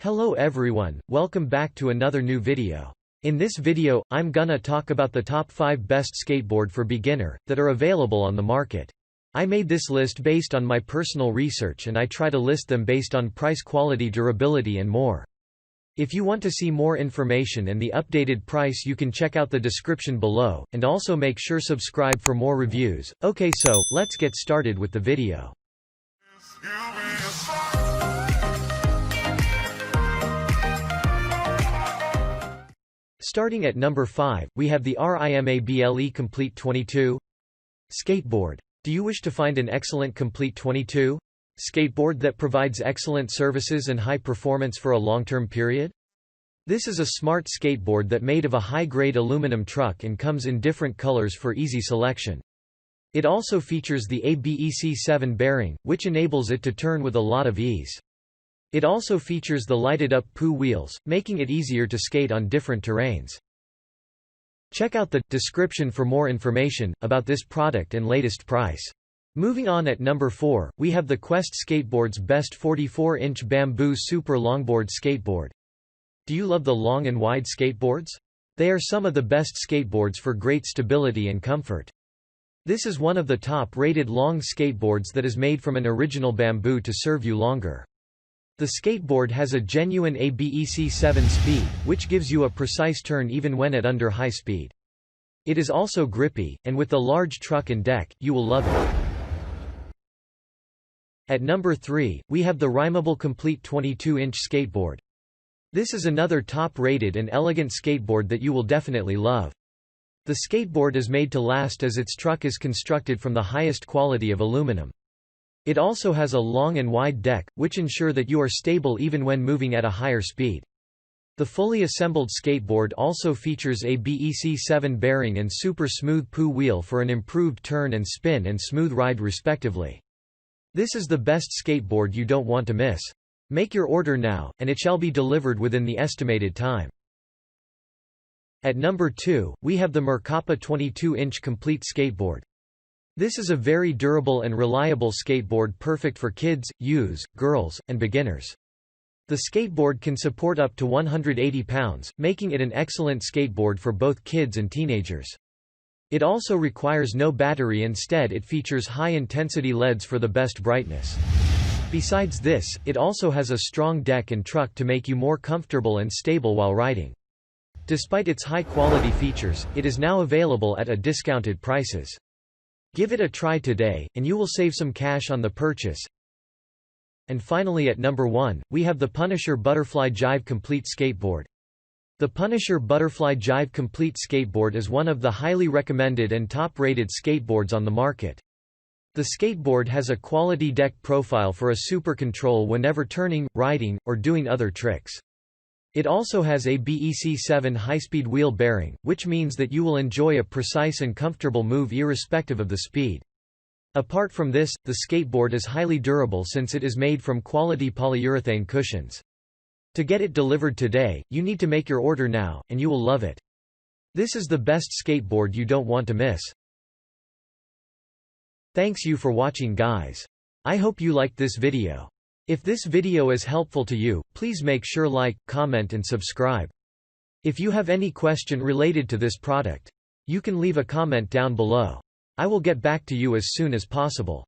Hello everyone, welcome back to another new video. In this video, I'm gonna talk about the top 5 best skateboard for beginner, that are available on the market. I made this list based on my personal research and I try to list them based on price, quality, durability and more. If you want to see more information and the updated price, you can check out the description below, and also make sure subscribe for more reviews. Okay, so let's get started with the video. Starting at number 5, we have the Rimable Complete 22 Skateboard. Do you wish to find an excellent Complete 22 skateboard that provides excellent services and high performance for a long-term period? This is a smart skateboard that made of a high-grade aluminum truck and comes in different colors for easy selection. It also features the ABEC7 bearing, which enables it to turn with a lot of ease. It also features the lighted-up POO wheels, making it easier to skate on different terrains. Check out the description for more information about this product and latest price. Moving on, at number 4, we have the Quest Skateboards Best 44-inch Bamboo Super Longboard Skateboard. Do you love the long and wide skateboards? They are some of the best skateboards for great stability and comfort. This is one of the top-rated long skateboards that is made from an original bamboo to serve you longer. The skateboard has a genuine ABEC7 speed, which gives you a precise turn even when at under high speed. It is also grippy, and with the large truck and deck, you will love it. At number 3, we have the Rimable Complete 22-inch Skateboard. This is another top-rated and elegant skateboard that you will definitely love. The skateboard is made to last as its truck is constructed from the highest quality of aluminum. It also has a long and wide deck, which ensure that you are stable even when moving at a higher speed. The fully assembled skateboard also features a ABEC7 bearing and super smooth POO wheel for an improved turn and spin and smooth ride respectively. This is the best skateboard you don't want to miss. Make your order now, and it shall be delivered within the estimated time. At number 2, we have the Merkapa 22-inch Complete Skateboard. This is a very durable and reliable skateboard perfect for kids, youths, girls, and beginners. The skateboard can support up to 180 pounds, making it an excellent skateboard for both kids and teenagers. It also requires no battery, instead it features high-intensity LEDs for the best brightness. Besides this, it also has a strong deck and truck to make you more comfortable and stable while riding. Despite its high-quality features, it is now available at a discounted prices. Give it a try today, and you will save some cash on the purchase. And finally, at number 1, we have the Punisher Butterfly Jive Complete Skateboard. The Punisher Butterfly Jive Complete Skateboard is one of the highly recommended and top-rated skateboards on the market. The skateboard has a quality deck profile for a super control whenever turning, riding, or doing other tricks. It also has a ABEC7 high-speed wheel bearing, which means that you will enjoy a precise and comfortable move irrespective of the speed. Apart from this, the skateboard is highly durable since it is made from quality polyurethane cushions. To get it delivered today, you need to make your order now, and you will love it. This is the best skateboard you don't want to miss. Thanks you for watching, guys. I hope you liked this video. If this video is helpful to you, please make sure like, comment and subscribe. If you have any question related to this product, you can leave a comment down below. I will get back to you as soon as possible.